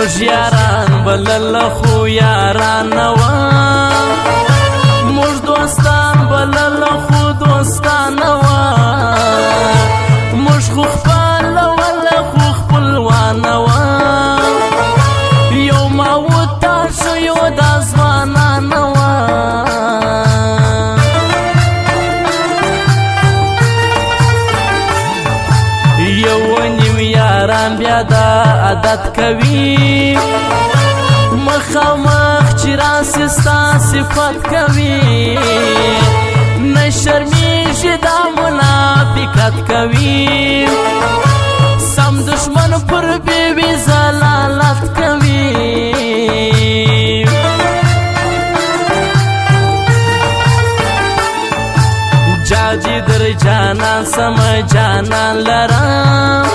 موږ یاران بلل خو یاران نه وه موږ دوستان بلل خو دوستان نه وه موږ خو خپلول خو خپلوان نه وه یو ماوت تاسو یو د ځوانان نه وه بیا دا عادت کوي مخامخ چې راسي ستا صفت کوي نه شرمیږي دا منافقت کوي سم دشمن پر بیوی زلالت کوي جاجی در جانان سم جانان لرم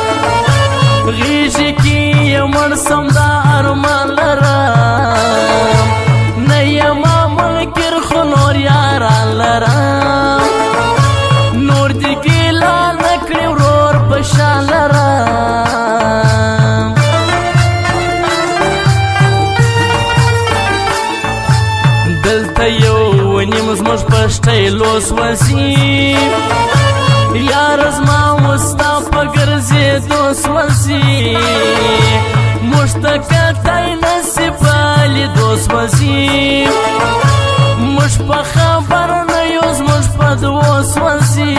غیشی کی یمن سم دا ارمان لرم نه یما منکر خو نور یاران لرم نور دی گیلا نکړي ورور پشان لرم دلته یو ونیم زموږ پشتی لوس وزي یار زما وستا په ګرځېدو سوځي موږ ته کتی نصیب لیدو سوځي موږ په خبر نه یو زموږ په دوو سوځي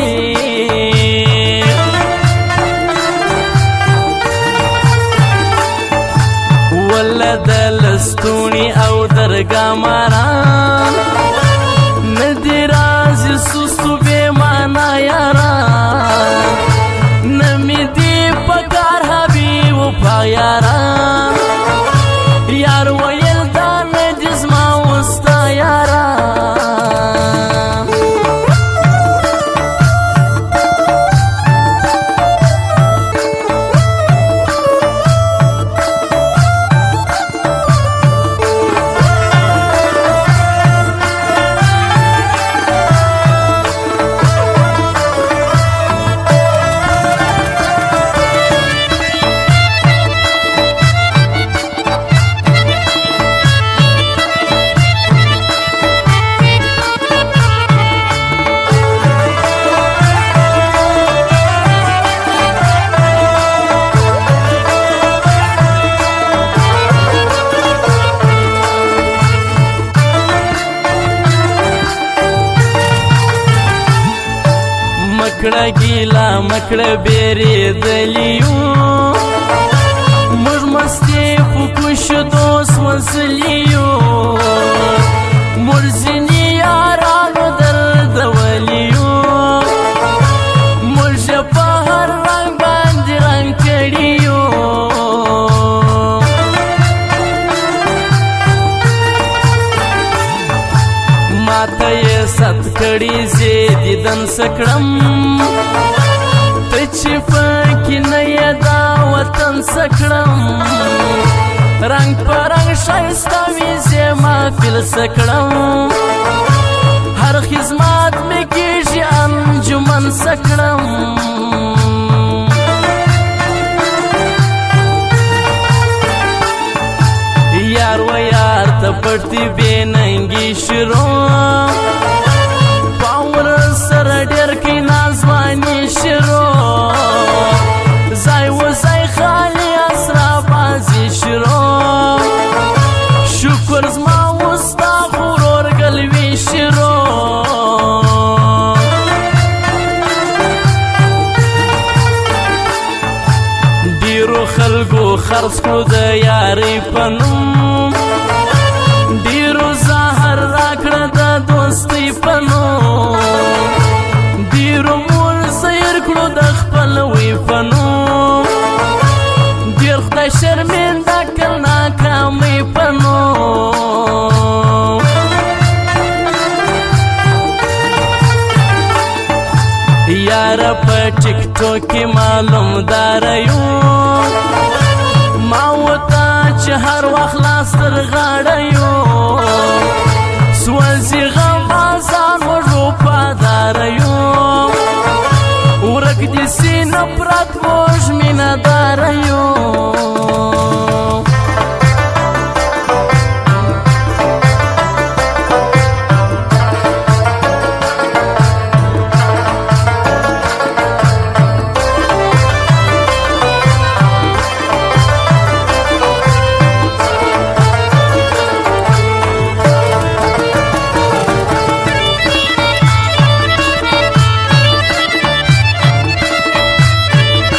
وله د لستوڼي او درګاه ماران نه دې راځي سستو بې معنا یاران نه مې دې په کار حبیب په یاران یار ویل دا نه دې زما وستا یاران مکړه ګیلا مکړه بیرې دلیو موږ مستې په کوشو دوست وسلیو موږ ځینې یارانو دردولیو موږ په هر رنګ باندې رنګ کړیو ماته یې ست کړي زه دیدن سکړم ته چې پکې نه یې دا وطن سکړم رنګ په رنګ ښایسته وي زه محفل سکړم هر خدمت مې کېږي انجمن سکړم یار و یار ته پټي بې ننګي شروع پاور سره ډېر کې نازواني شروع ځای و ځای خالي اسرا بازي شروع شکر زما وستا غرور ګلوي شروع ډېرو خلکو خرڅ کړو د یارۍ په نوم ډېرو زهر راکړه د دوستۍ په نوم ډېرو مول سیر کړو د خپلوۍ په نوم ډېر خدای شرمنده کړ ناکامۍ په نوم یاره په ټیک ټوک کې معلوم داره یو